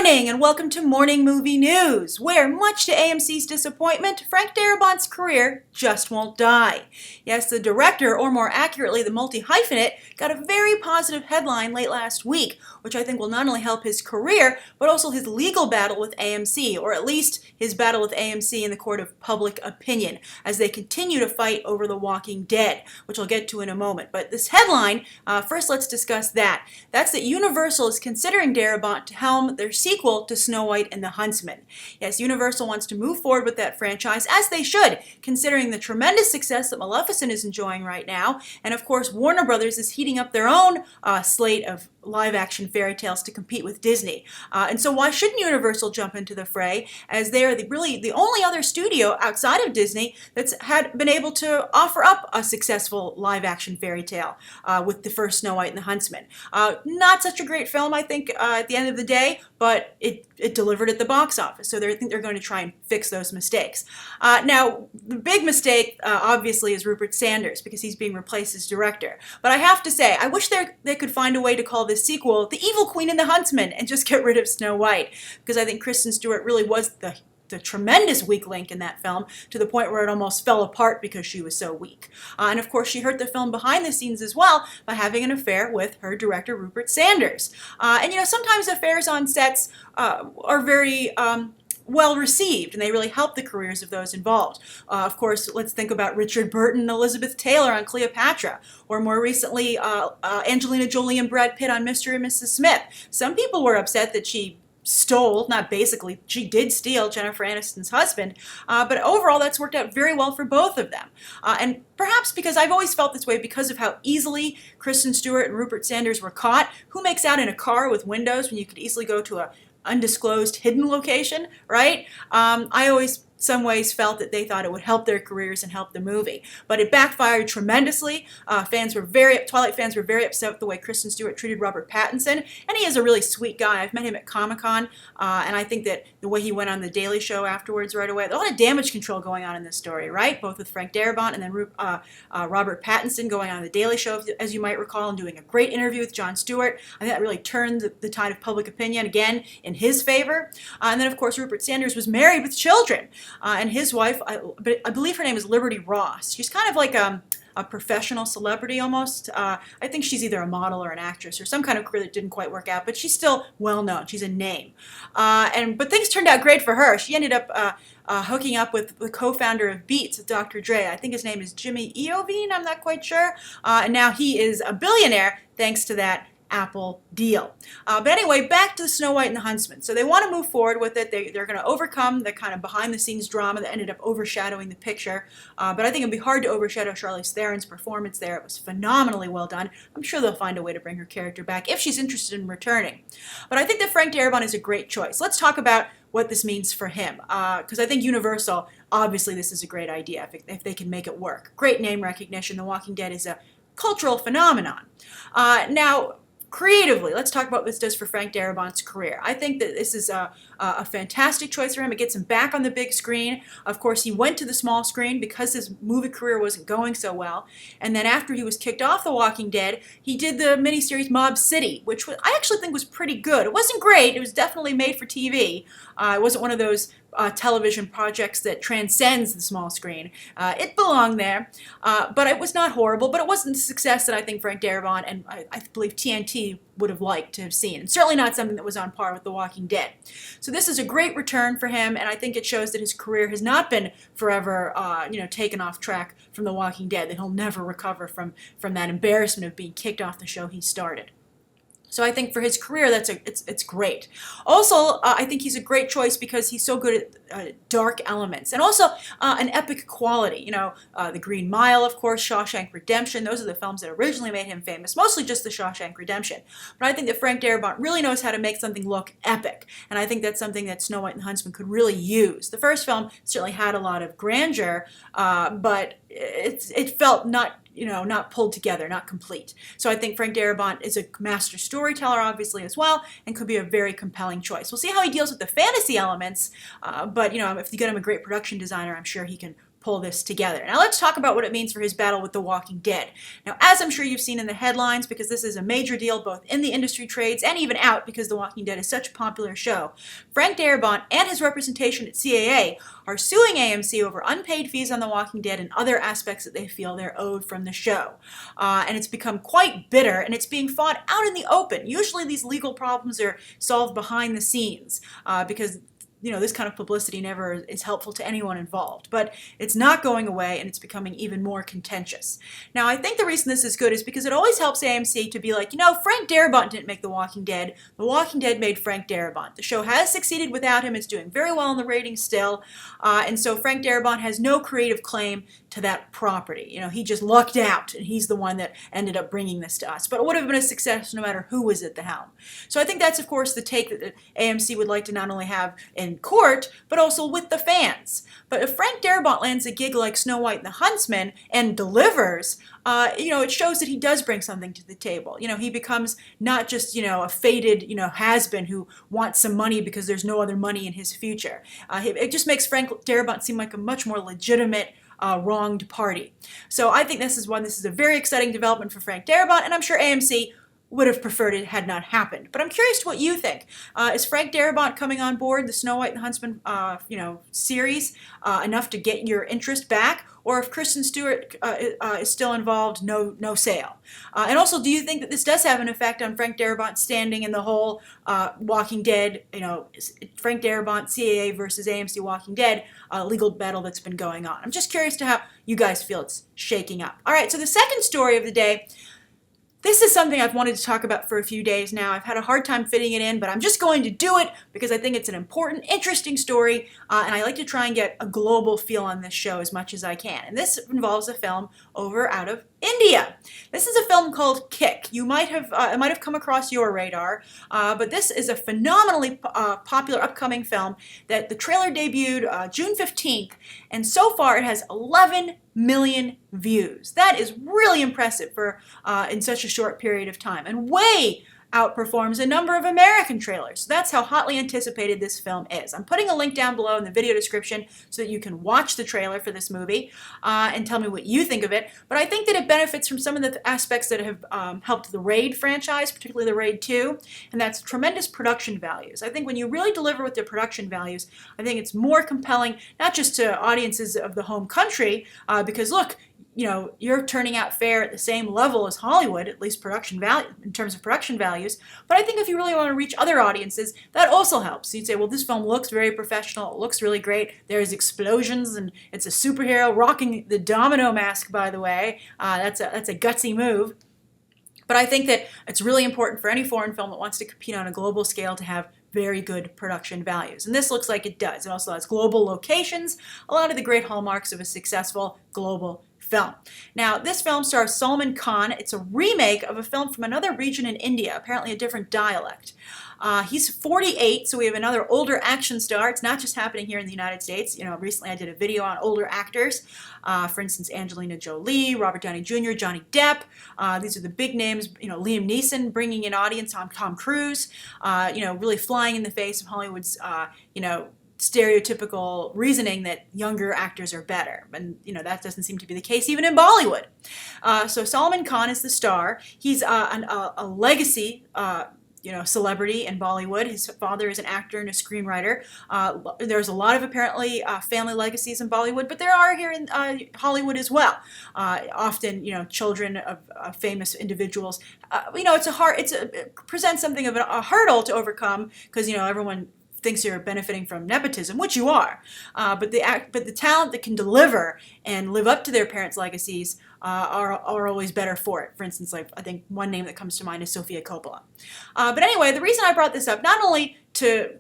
morning and welcome to Morning Movie News, where, much to AMC's disappointment, Frank Darabont's career just won't die. Yes, the director, or more accurately the multi-hyphenate, got a very positive headline late last week, which I think will not only help his career, but also his legal battle with AMC, or at least his battle with AMC in the court of public opinion, as they continue to fight over The Walking Dead, which I'll get to in a moment. But this headline, first let's discuss that. That's that Universal is considering Darabont to helm their sequel to Snow White and the Huntsman. Yes, Universal wants to move forward with that franchise, as they should, considering the tremendous success that Maleficent is enjoying right now, and of course Warner Brothers is heating up their own slate of live-action fairy tales to compete with Disney. And so why shouldn't Universal jump into the fray, as they are really the only other studio outside of Disney that's been able to offer up a successful live-action fairy tale with the first Snow White and the Huntsman. Not such a great film, I think, at the end of the day, but it delivered at the box office, so I think they're going to try and fix those mistakes. Now, the big mistake, obviously, is Rupert Sanders, because he's being replaced as director. But I have to say, I wish they could find a way to call this sequel The Evil Queen and the Huntsman and just get rid of Snow White, because I think Kristen Stewart really was the tremendous weak link in that film, to the point where it almost fell apart because she was so weak. And of course she hurt the film behind the scenes as well by having an affair with her director Rupert Sanders. And you know, sometimes affairs on sets are very well received, and they really help the careers of those involved. Of course, let's think about Richard Burton and Elizabeth Taylor on Cleopatra, or more recently Angelina Jolie and Brad Pitt on Mr. and Mrs. Smith. Some people were upset that she stole, not basically, she did steal Jennifer Aniston's husband, but overall that's worked out very well for both of them. And perhaps because I've always felt this way because of how easily Kristen Stewart and Rupert Sanders were caught. Who makes out in a car with windows when you could easily go to a undisclosed hidden location, right? I always some ways felt that they thought it would help their careers and help the movie, but it backfired tremendously. Twilight fans were very upset with the way Kristen Stewart treated Robert Pattinson, and he is a really sweet guy. I've met him at Comic-Con, and I think that the way he went on The Daily Show afterwards right away, a lot of damage control going on in this story, right? Both with Frank Darabont and then Robert Pattinson going on The Daily Show, as you might recall, and doing a great interview with Jon Stewart. I think that really turned the tide of public opinion again in his favor. And then, of course, Rupert Sanders was married with children. And his wife, I believe her name is Liberty Ross. She's kind of like a professional celebrity almost. I think she's either a model or an actress or some kind of career that didn't quite work out, but she's still well known. She's a name. But things turned out great for her. She ended up hooking up with the co-founder of Beats, with Dr. Dre. I think his name is Jimmy Iovine, I'm not quite sure. And now he is a billionaire thanks to that Apple deal. But anyway, back to the Snow White and the Huntsman. So they want to move forward with it. They're going to overcome the kind of behind-the-scenes drama that ended up overshadowing the picture. But I think it'd be hard to overshadow Charlize Theron's performance there. It was phenomenally well done. I'm sure they'll find a way to bring her character back if she's interested in returning. But I think that Frank Darabont is a great choice. Let's talk about what this means for him. Because I think Universal, obviously this is a great idea if they can make it work. Great name recognition. The Walking Dead is a cultural phenomenon. Now, creatively, let's talk about what this does for Frank Darabont's career. I think that this is a fantastic choice for him. It gets him back on the big screen. Of course, he went to the small screen because his movie career wasn't going so well. And then after he was kicked off The Walking Dead, he did the miniseries Mob City, which I actually think was pretty good. It wasn't great. It was definitely made for TV. It wasn't one of those television projects that transcends the small screen. It belonged there, but it was not horrible, but it wasn't the success that I think Frank Darabont and I believe TNT would have liked to have seen, and certainly not something that was on par with The Walking Dead. So this is a great return for him, and I think it shows that his career has not been forever taken off track from The Walking Dead, that he'll never recover from that embarrassment of being kicked off the show he started. So I think for his career, it's great. Also, I think he's a great choice because he's so good at dark elements and also an epic quality. You know, The Green Mile, of course, Shawshank Redemption. Those are the films that originally made him famous, mostly just the Shawshank Redemption. But I think that Frank Darabont really knows how to make something look epic, and I think that's something that Snow White and the Huntsman could really use. The first film certainly had a lot of grandeur, but it felt not pulled together, not complete. So I think Frank Darabont is a master storyteller, obviously, as well, and could be a very compelling choice. We'll see how he deals with the fantasy elements, but if you get him a great production designer, I'm sure he can pull this together. Now let's talk about what it means for his battle with The Walking Dead. Now, as I'm sure you've seen in the headlines, because this is a major deal both in the industry trades and even out because The Walking Dead is such a popular show, Frank Darabont and his representation at CAA are suing AMC over unpaid fees on The Walking Dead and other aspects that they feel they're owed from the show. And it's become quite bitter, and it's being fought out in the open. Usually these legal problems are solved behind the scenes because this kind of publicity never is helpful to anyone involved. But it's not going away, and it's becoming even more contentious. Now, I think the reason this is good is because it always helps AMC to be like, Frank Darabont didn't make The Walking Dead. The Walking Dead made Frank Darabont. The show has succeeded without him. It's doing very well in the ratings still. And so Frank Darabont has no creative claim to that property. He just lucked out, and he's the one that ended up bringing this to us. But it would have been a success no matter who was at the helm. So I think that's, of course, the take that AMC would like to not only have in court, but also with the fans. But if Frank Darabont lands a gig like Snow White and the Huntsman and delivers, it shows that he does bring something to the table. He becomes not just, a faded, has-been who wants some money because there's no other money in his future. It just makes Frank Darabont seem like a much more legitimate wronged party. So I think this is a very exciting development for Frank Darabont, and I'm sure AMC would have preferred it had not happened. But I'm curious to what you think. Is Frank Darabont coming on board the Snow White and the Huntsman, series enough to get your interest back? Or if Kristen Stewart is still involved, no sale. And also, do you think that this does have an effect on Frank Darabont's standing in the whole Walking Dead, Frank Darabont, CAA versus AMC Walking Dead legal battle that's been going on? I'm just curious to how you guys feel it's shaking up. All right, so the second story of the day. This is something I've wanted to talk about for a few days now. I've had a hard time fitting it in, but I'm just going to do it because I think it's an important, interesting story, and I like to try and get a global feel on this show as much as I can. And this involves a film out of India. This is a film called Kick. It might have come across your radar, but this is a phenomenally popular upcoming film that the trailer debuted June 15th, and so far it has 11 million views. That is really impressive for in such a short period of time, and way outperforms a number of American trailers. So that's how hotly anticipated this film is. I'm putting a link down below in the video description so that you can watch the trailer for this movie and tell me what you think of it. But I think that it benefits from some of the aspects that have helped the Raid franchise, particularly the Raid 2, and that's tremendous production values. I think when you really deliver with the production values, I think it's more compelling, not just to audiences of the home country, because look, you're turning out fair at the same level as Hollywood, at least production value, in terms of production values. But I think if you really want to reach other audiences, that also helps. So you'd say, well, this film looks very professional. It looks really great. There's explosions, and it's a superhero rocking the domino mask, by the way. That's a gutsy move. But I think that it's really important for any foreign film that wants to compete on a global scale to have very good production values. And this looks like it does. It also has global locations, a lot of the great hallmarks of a successful global film. Now, this film stars Salman Khan. It's a remake of a film from another region in India, apparently a different dialect. He's 48, so we have another older action star. It's not just happening here in the United States. Recently I did a video on older actors. For instance, Angelina Jolie, Robert Downey Jr., Johnny Depp. These are the big names. Liam Neeson bringing in audience on Tom Cruise. Really flying in the face of Hollywood's, stereotypical reasoning that younger actors are better. And, that doesn't seem to be the case even in Bollywood. So Salman Khan is the star. He's a legacy celebrity in Bollywood. His father is an actor and a screenwriter. There's a lot of apparently family legacies in Bollywood, but there are here in Hollywood as well. Often, children of famous individuals. It presents something of a hurdle to overcome because everyone thinks you're benefiting from nepotism, which you are, but the talent that can deliver and live up to their parents' legacies are always better for it. For instance, I think one name that comes to mind is Sofia Coppola. But anyway, the reason I brought this up, not only to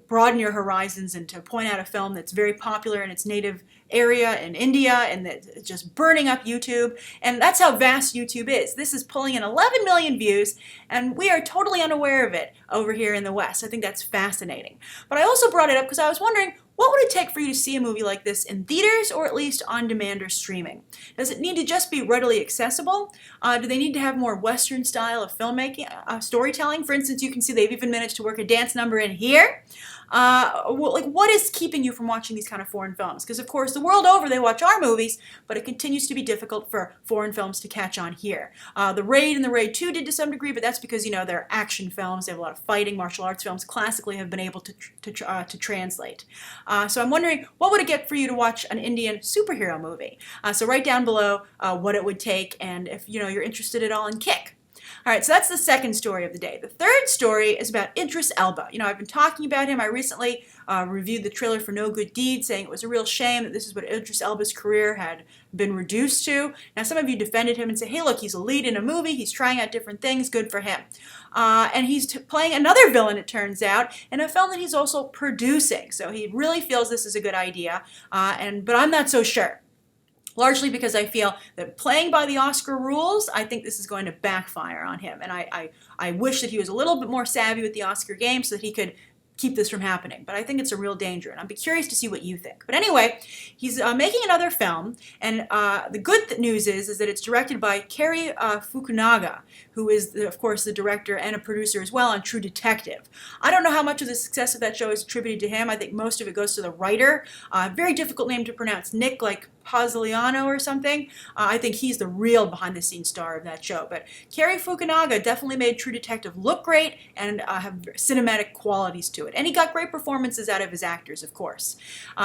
broaden your horizons and to point out a film that's very popular in its native area in India and that's just burning up YouTube, and that's how vast YouTube is. This is pulling in 11 million views, and we are totally unaware of it over here in the West. I think that's fascinating. But I also brought it up because I was wondering, what would it take for you to see a movie like this in theaters or at least on demand or streaming? Does it need to just be readily accessible? Do they need to have more Western style of filmmaking, storytelling? For instance, you can see they've even managed to work a dance number in here. like, what is keeping you from watching these kind of foreign films? Because, of course, the world over, they watch our movies, but it continues to be difficult for foreign films to catch on here. The Raid and The Raid 2 did to some degree, but that's because, they're action films. They have a lot of fighting. Martial arts films classically have been able to translate. So I'm wondering, what would it get for you to watch an Indian superhero movie? So write down below what it would take, and if you're interested at all in Kick. All right, so that's the second story of the day. The third story is about Idris Elba. I've been talking about him. I recently reviewed the trailer for No Good Deed, saying it was a real shame that this is what Idris Elba's career had been reduced to. Now, some of you defended him and say, hey, look, he's a lead in a movie. He's trying out different things. Good for him. And he's playing another villain, it turns out, in a film that he's also producing. So he really feels this is a good idea, but I'm not so sure. Largely because I feel that playing by the Oscar rules, I think this is going to backfire on him. And I wish that he was a little bit more savvy with the Oscar game so that he could keep this from happening. But I think it's a real danger, and I'd be curious to see what you think. But anyway, he's making another film, and the good news is that it's directed by Cary Fukunaga, who is, of course, the director and a producer as well on True Detective. I don't know how much of the success of that show is attributed to him. I think most of it goes to the writer. Very difficult name to pronounce. Nick, like Paziliano or something. I think he's the real behind-the-scenes star of that show. But Cary Fukunaga definitely made True Detective look great and have cinematic qualities to it. And he got great performances out of his actors, of course.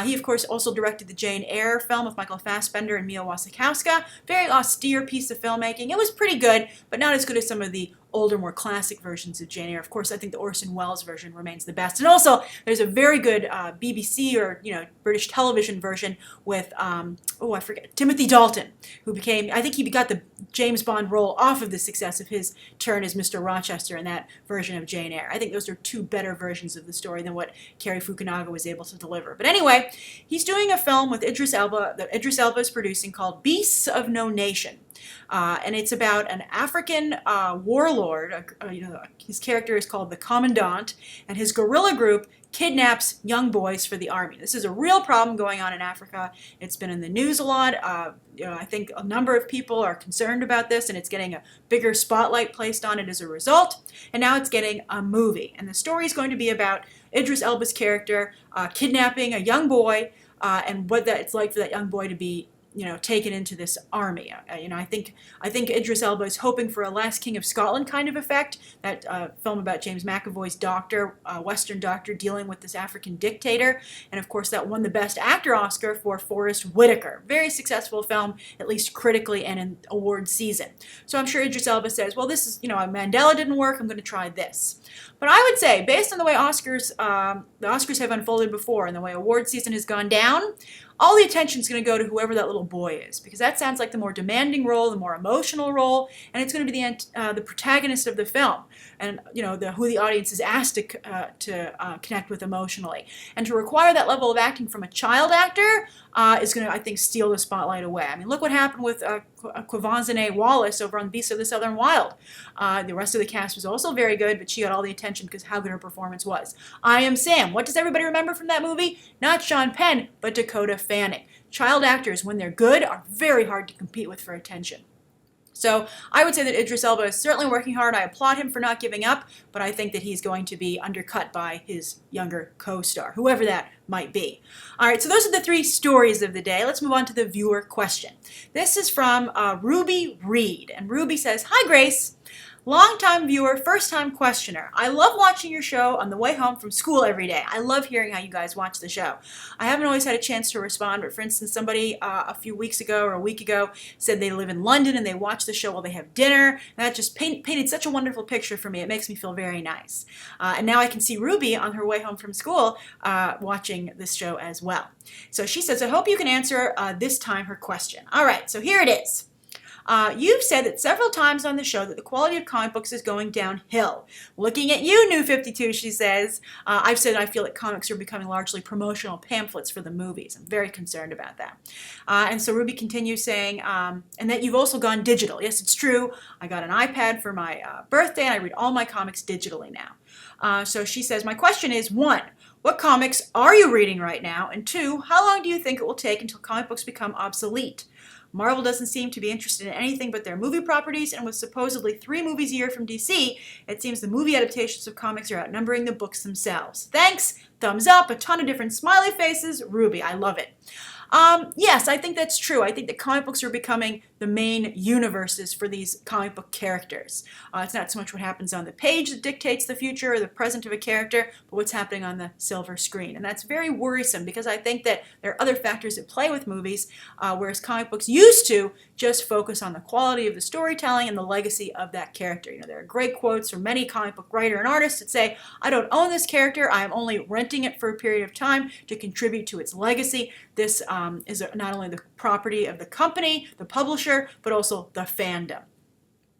He, of course, also directed the Jane Eyre film with Michael Fassbender and Mia Wasikowska. Very austere piece of filmmaking. It was pretty good, but not as good as some of the older, more classic versions of Jane Eyre. Of course, I think the Orson Welles version remains the best. And also, there's a very good BBC or British television version with I forget, Timothy Dalton, who became, I think he got the James Bond role off of the success of his turn as Mr. Rochester in that version of Jane Eyre. I think those are two better versions of the story than what Cary Fukunaga was able to deliver. But anyway, he's doing a film with Idris Elba that Idris Elba is producing called Beasts of No Nation. And it's about an African warlord. His character is called the Commandant, and his guerrilla group kidnaps young boys for the army. This is a real problem going on in Africa. It's been in the news a lot. I think a number of people are concerned about this, and it's getting a bigger spotlight placed on it as a result. And now it's getting a movie. And the story is going to be about Idris Elba's character kidnapping a young boy and what it's like for that young boy to be taken into this army. I think Idris Elba is hoping for a Last King of Scotland kind of effect, that film about James McAvoy's doctor, Western doctor, dealing with this African dictator. And of course, that won the Best Actor Oscar for Forrest Whitaker. Very successful film, at least critically and in award season. So I'm sure Idris Elba says, well, this is, Mandela didn't work, I'm going to try this. But I would say, based on the way the Oscars have unfolded before and the way award season has gone down, all the attention is going to go to whoever that little boy is, because that sounds like the more demanding role, the more emotional role, and it's going to be the protagonist of the film, and who the audience is asked to connect with emotionally. And to require that level of acting from a child actor is going to, I think, steal the spotlight away. I mean, look what happened with Quivanzane Wallace over on Beasts of the Southern Wild. The rest of the cast was also very good, but she got all the attention because how good her performance was. I Am Sam. What does everybody remember from that movie? Not Sean Penn, but Dakota Fanning. Child actors, when they're good, are very hard to compete with for attention. So I would say that Idris Elba is certainly working hard. I applaud him for not giving up, but I think that he's going to be undercut by his younger co-star, whoever that might be. All right, so those are the three stories of the day. Let's move on to the viewer question. This is from Ruby Reed, and Ruby says, "Hi, Grace. Long-time viewer, first-time questioner. I love watching your show on the way home from school every day. I love hearing how you guys watch the show. I haven't always had a chance to respond, but for instance, somebody a few weeks ago or a week ago said they live in London and they watch the show while they have dinner. And that just painted such a wonderful picture for me. It makes me feel very nice. And now I can see Ruby on her way home from school watching this show as well. So she says, I hope you can answer this time her question. All right, so here it is. You've said that several times on the show that the quality of comic books is going downhill. Looking at you, New 52, she says, I've said I feel that comics are becoming largely promotional pamphlets for the movies. I'm very concerned about that. And so Ruby continues saying, and that you've also gone digital. Yes, it's true. I got an iPad for my birthday, and I read all my comics digitally now. So she says, my question is, 1, what comics are you reading right now? And 2, how long do you think it will take until comic books become obsolete? Marvel doesn't seem to be interested in anything but their movie properties, and with supposedly 3 movies a year from DC, it seems the movie adaptations of comics are outnumbering the books themselves. Thanks, thumbs up, a ton of different smiley faces, Ruby, I love it. Yes, I think that's true. I think that comic books are becoming the main universes for these comic book characters. It's not so much what happens on the page that dictates the future or the present of a character, but what's happening on the silver screen. And that's very worrisome because I think that there are other factors at play with movies, whereas comic books used to just focus on the quality of the storytelling and the legacy of that character. You know, there are great quotes from many comic book writer and artists that say, I don't own this character, I am only renting it for a period of time to contribute to its legacy. This is not only the property of the company, the publisher, but also the fandom.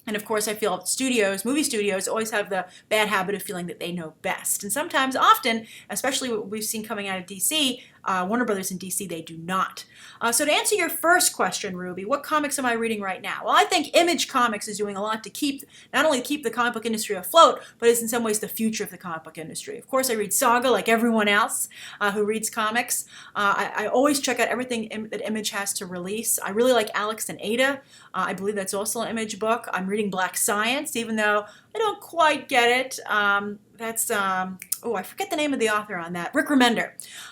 And of course, I feel studios, movie studios, always have the bad habit of feeling that they know best. And sometimes, often, especially what we've seen coming out of DC, Warner Brothers in DC, they do not. So to answer your first question, Ruby, what comics am I reading right now? Well, I think Image Comics is doing a lot to not only keep the comic book industry afloat, but is in some ways the future of the comic book industry. Of course, I read Saga like everyone else who reads comics. I always check out everything that Image has to release. I really like Alex and Ada. I believe that's also an Image book. I'm reading Black Science, even though I don't quite get it. I forget the name of the author on that, Rick Remender.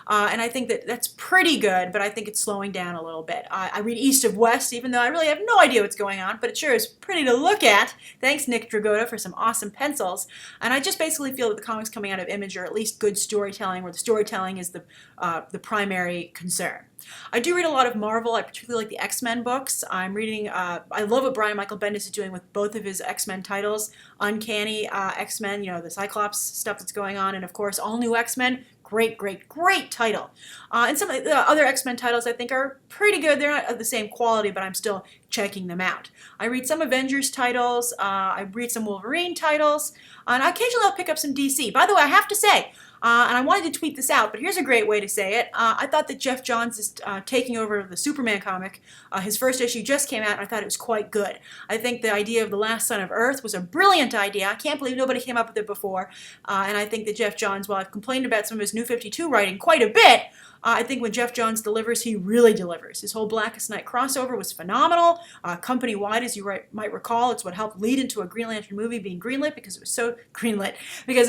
And I think that that's pretty good, but I think it's slowing down a little bit. I read East of West, even though I really have no idea what's going on, but it sure is pretty to look at. Thanks, Nick Dragotta, for some awesome pencils. And I just basically feel that the comics coming out of Image are at least good storytelling, where the storytelling is the primary concern. I do read a lot of Marvel. I particularly like the X-Men books. I'm reading, I love what Brian Michael Bendis is doing with both of his X-Men titles. Uncanny X-Men, you know, the Cyclops stuff that's going on, and of course, All New X-Men. Great, great, great title. And some of the other X-Men titles I think are pretty good. They're not of the same quality, but I'm still checking them out. I read some Avengers titles. I read some Wolverine titles. And occasionally I'll pick up some DC. By the way, I have to say, and I wanted to tweet this out, but here's a great way to say it. I thought that Jeff Johns is taking over the Superman comic. His first issue just came out, and I thought it was quite good. I think the idea of the last son of Earth was a brilliant idea. I can't believe nobody came up with it before. And I think that Jeff Johns, while I've complained about some of his New 52 writing quite a bit, I think when Jeff Johns delivers, he really delivers. His whole Blackest Night crossover was phenomenal. Company-wide, as you might recall, it's what helped lead into a Green Lantern movie being greenlit because it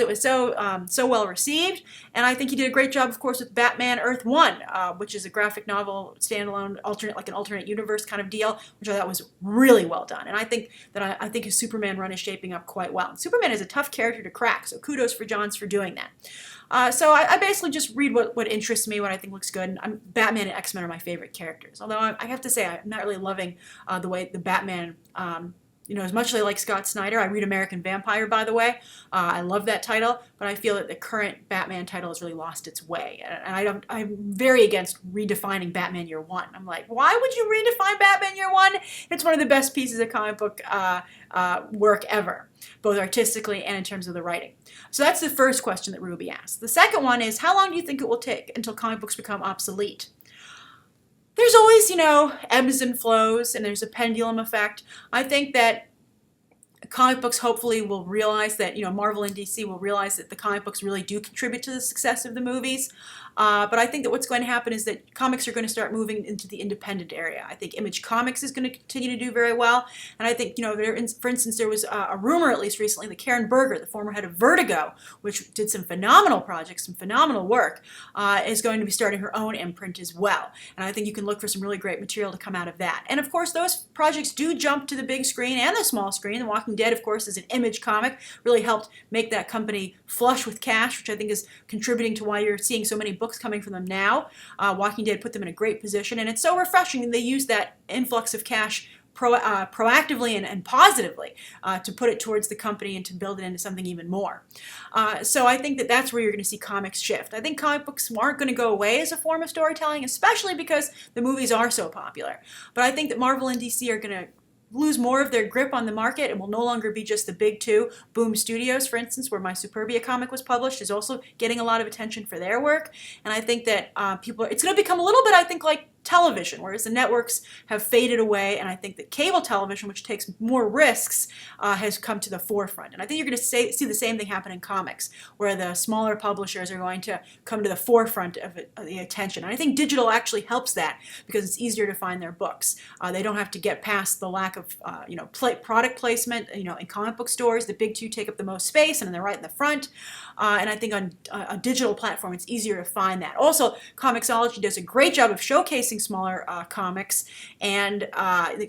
was so well received. And I think he did a great job, of course, with Batman Earth 1, which is a graphic novel, standalone, alternate universe kind of deal, which I thought was really well done. And I think that I think his Superman run is shaping up quite well. And Superman is a tough character to crack, so kudos for Johns for doing that. So I basically just read what interests me, what I think looks good. And Batman and X-Men are my favorite characters. Although I have to say I'm not really loving the way the Batman, as much as I like Scott Snyder. I read American Vampire, by the way. I love that title, but I feel that the current Batman title has really lost its way. And I'm very against redefining Batman Year One. I'm like, why would you redefine Batman Year One? It's one of the best pieces of comic book work ever, both artistically and in terms of the writing. So that's the first question that Ruby asked. The second one is, how long do you think it will take until comic books become obsolete? There's always, ebbs and flows, and there's a pendulum effect. I think that comic books hopefully will realize that, Marvel and DC will realize that the comic books really do contribute to the success of the movies. But I think that what's going to happen is that comics are going to start moving into the independent area. I think Image Comics is going to continue to do very well. And I think, for instance, there was a rumor, at least recently, that Karen Berger, the former head of Vertigo, which did some phenomenal projects, some phenomenal work, is going to be starting her own imprint as well. And I think you can look for some really great material to come out of that. And of course, those projects do jump to the big screen and the small screen. The Walking Dead, of course, is an Image comic, really helped make that company flush with cash, which I think is contributing to why you're seeing so many books coming from them now. Walking Dead put them in a great position, and it's so refreshing that they use that influx of cash proactively and positively to put it towards the company and to build it into something even more. So I think that that's where you're going to see comics shift. I think comic books aren't going to go away as a form of storytelling, especially because the movies are so popular. But I think that Marvel and DC are going to lose more of their grip on the market and will no longer be just the big two. Boom Studios, for instance, where my Superbia comic was published, is also getting a lot of attention for their work. And I think that it's going to become a little bit, I think, like television, whereas the networks have faded away, and I think that cable television, which takes more risks, has come to the forefront. And I think you're going to see the same thing happen in comics, where the smaller publishers are going to come to the forefront of the attention. And I think digital actually helps that because it's easier to find their books. They don't have to get past the lack of product placement. In comic book stores, the big two take up the most space, and they're right in the front. And I think on a digital platform, it's easier to find that. Also, Comixology does a great job of showcasing smaller comics, and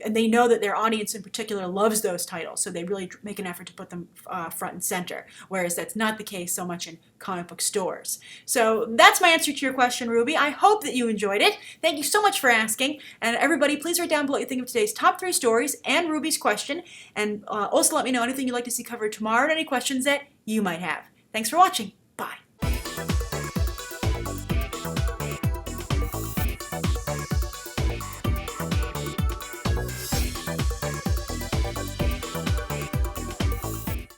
they know that their audience in particular loves those titles, so they really make an effort to put them front and center, whereas that's not the case so much in comic book stores. So that's my answer to your question, Ruby. I hope that you enjoyed it. Thank you so much for asking, and everybody, please write down below what you think of today's top 3 stories and Ruby's question, and also let me know anything you'd like to see covered tomorrow and any questions that you might have. Thanks for watching.